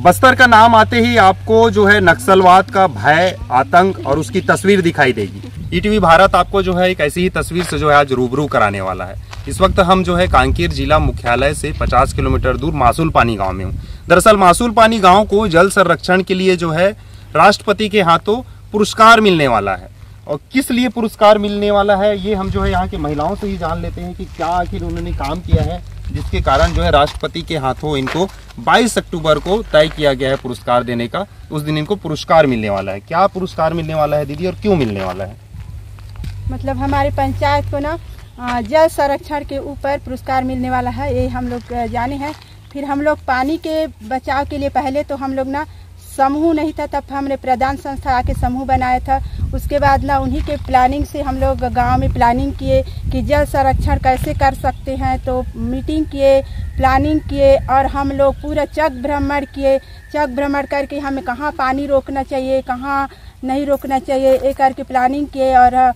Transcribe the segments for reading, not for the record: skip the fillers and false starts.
बस्तर का नाम आते ही आपको जो है नक्सलवाद का भय, आतंक और उसकी तस्वीर दिखाई देगी। ईटीवी भारत आपको जो है एक ऐसी ही तस्वीर से जो है आज रूबरू कराने वाला है। इस वक्त हम जो है कांकेर जिला मुख्यालय से 50 किलोमीटर दूर मासूल पानी गांव में हूँ। दरअसल मासूल पानी गांव को जल संरक्षण के लिए जो है राष्ट्रपति के हाथों पुरस्कार मिलने वाला है। और किस लिए पुरस्कार मिलने वाला है ये हम जो है यहाँ की महिलाओं से ही जान लेते हैं कि क्या आखिर उन्होंने काम किया है जिसके कारण जो है राष्ट्रपति के हाथों इनको 22 अक्टूबर को तय किया गया है पुरस्कार देने का। उस दिन इनको पुरस्कार मिलने वाला है। क्या पुरस्कार मिलने वाला है दीदी और क्यों मिलने वाला है? मतलब हमारे पंचायत को ना जल संरक्षण के ऊपर पुरस्कार मिलने वाला है, ये हम लोग जाने हैं। फिर हम लोग पानी के बचाव के लिए पहले तो हम लोग ना समूह नहीं था, तब हमने प्रधान संस्था आके समूह बनाया था। उसके बाद ना उन्हीं के प्लानिंग से हम लोग गांव में प्लानिंग किए कि जल संरक्षण कैसे कर सकते हैं, तो मीटिंग किए, प्लानिंग किए और हम लोग पूरा चक भ्रमण किए। चक भ्रमण करके हमें कहाँ पानी रोकना चाहिए, कहाँ नहीं रोकना चाहिए, एक करके प्लानिंग किए। और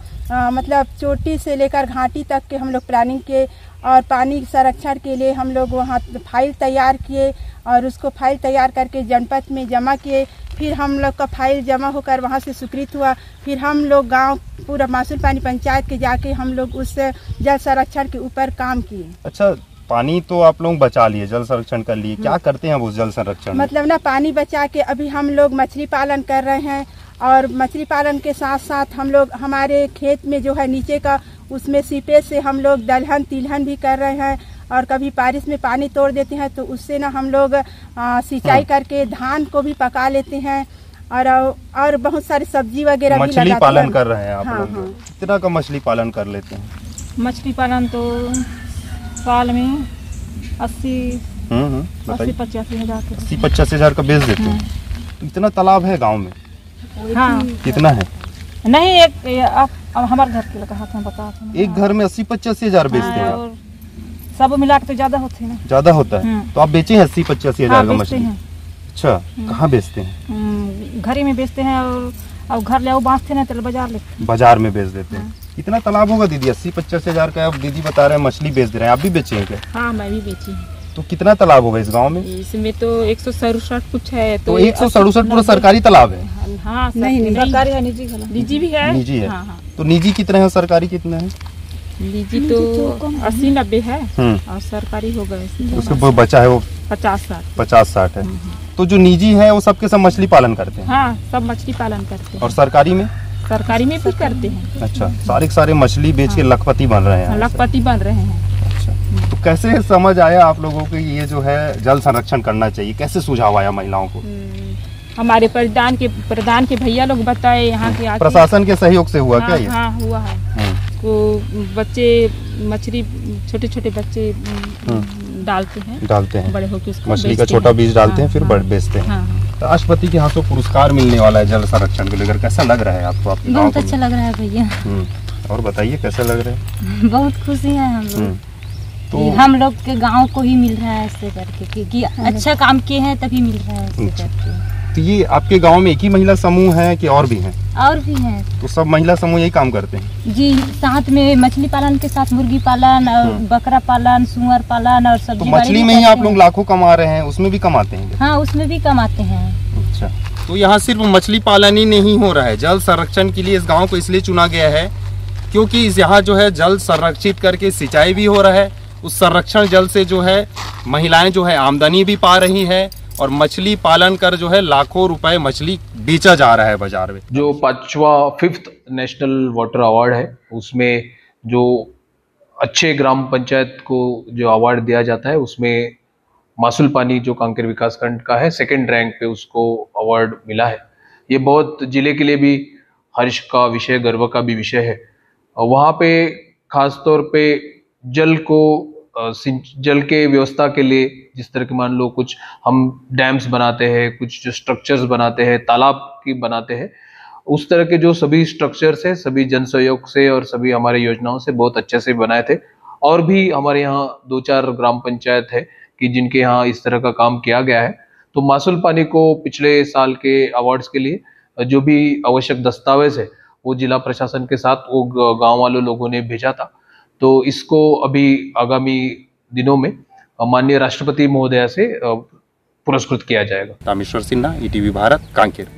मतलब चोटी से लेकर घाटी तक के हम लोग प्लानिंग किए। और पानी संरक्षण के लिए हम लोग वहाँ फाइल तैयार किए और उसको फाइल तैयार करके जनपद में जमा किए। फिर हम लोग का फाइल जमा होकर वहाँ से स्वीकृत हुआ। फिर हम लोग गांव पूरा मासूल पानी पंचायत के जाके हम लोग उस जल संरक्षण के ऊपर काम किए। अच्छा, पानी तो आप लोग बचा लिए, जल संरक्षण कर लिए, क्या करते हैं वो जल संरक्षण? मतलब ना पानी बचा के अभी हम लोग मछली पालन कर रहे हैं और मछली पालन के साथ साथ हम लोग हमारे खेत में जो है नीचे का उसमें सीपेज से हम लोग दलहन तिलहन भी कर रहे हैं। और कभी बारिश में पानी तोड़ देते हैं तो उससे ना हम लोग सिंचाई करके धान को भी पका लेते हैं और बहुत सारी सब्जी वगैरह भी लगाते हैं। मछली पालन कर रहे हैं आप हाँ, लोग? हाँ। कितना का मछली पालन कर लेते हैं? मछली पालन तो साल में 80-85 हज़ार 80-85 हज़ार का बेच देते हैं। तो इतना तालाब है गांव में? हाँ। कितना है? नहीं, एक अब हमारे घर के कहा था, बता था। एक घर में 80-85 हज़ार बेचते हैं? और सब मिला के तो ज्यादा होते हैं ना। ज्यादा होता है? तो आप बेचे हैं 80-85 हज़ार का मछली? अच्छा, कहाँ बेचते हैं? घर ही में बेचते हैं और घर ले बांधते हैं तो बाजार लेते, बाजार में बेच देते हैं। इतना तालाब होगा दीदी? 80-85 हज़ार का आप दीदी बता रहे हैं मछली बेच दे रहे हैं, आप भी बेचे हैं क्या? हाँ, मैं भी बेची हूँ। तो कितना तालाब होगा इस गांव में? इसमें तो 167 कुछ है। तो 167 पूरा सरकारी तालाब है? हाँ, नहीं सरकारी है, निजी भी है। निजी है? हाँ। तो निजी कितने है, सरकारी कितने है? निजी तो 80-90 है और सरकारी होगा उसके बचा है वो 50-60 है। तो जो निजी है वो सबके सब मछली पालन करते हैं? हाँ, सब मछली पालन करते हैं। और सरकारी में? सरकारी में भी करते हैं। अच्छा, सारे मछली बेच के लखपति बन रहे हैं? लखपति बन रहे हैं। अच्छा, तो कैसे समझ आया आप लोगों को ये जो है जल संरक्षण करना चाहिए? कैसे सुझाव आया महिलाओं को? हमारे प्रधान के भैया लोग बताए, यहाँ के प्रशासन के सहयोग से हुआ? क्या ये? हाँ, हुआ है। तो बच्चे मछली छोटे बच्चे डालते हैं, बड़े होकर उसको मछली का छोटा बीज डालते हैं, फिर बेचते हैं। राष्ट्रपति के हाथों पुरस्कार मिलने वाला है जल संरक्षण को लेकर, कैसा लग रहा है आपको? आपके बहुत अच्छा लग रहा है भैया। और बताइए कैसा लग रहा है? बहुत खुशी है हम लोग, तो हम लोग के गांव को ही मिल रहा है ऐसे करके कि अच्छा काम किए हैं तभी मिल रहा है ऐसे करके। तो ये आपके गांव में एक ही महिला समूह है कि और भी हैं? और भी हैं। तो सब महिला समूह यही काम करते हैं? जी, साथ में मछली पालन के साथ मुर्गी पालन और बकरा पालन, सुअर पालन और सब्जी। तो मछली में ही आप लोग लाखों कमा रहे हैं, उसमें भी कमाते हैं? हाँ, उसमें भी कमाते हैं। अच्छा, तो यहाँ सिर्फ मछली पालन ही नहीं हो रहा है, जल संरक्षण के लिए इस गाँव को इसलिए चुना गया है क्योंकि यहाँ जो है जल संरक्षित करके सिंचाई भी हो रहा है। उस संरक्षण जल से जो है महिलाएं जो है आमदनी भी पा रही है और मछली पालन कर जो है लाखों रुपए मछली बेचा जा रहा है बाजार में। जो 5th नेशनल वाटर अवार्ड है उसमें जो अच्छे ग्राम पंचायत को जो अवार्ड दिया जाता है उसमें मासूल पानी जो कांकेर विकास खंड का है 2nd रैंक पे उसको अवार्ड मिला है। ये बहुत जिले के लिए भी हर्ष का विषय, गर्व का भी विषय है। वहाँ पे खास तौर पे जल के व्यवस्था के लिए जिस तरह के मान लो कुछ हम डैम्स बनाते हैं, कुछ जो स्ट्रक्चर्स बनाते हैं, तालाब की बनाते हैं, उस तरह के जो सभी स्ट्रक्चर्स है सभी जन सहयोग से और सभी हमारे योजनाओं से बहुत अच्छे से बनाए थे। और भी हमारे यहाँ 2-4 ग्राम पंचायत है कि जिनके यहाँ इस तरह का काम किया गया है। तो मासूल पानी को पिछले साल के अवार्ड्स के लिए जो भी आवश्यक दस्तावेज है वो जिला प्रशासन के साथ वो गाँव वालों लोगों ने भेजा था। तो इसको अभी आगामी दिनों में माननीय राष्ट्रपति महोदया से पुरस्कृत किया जाएगा। रामेश्वर सिन्हा, ईटीवी भारत, कांकेर।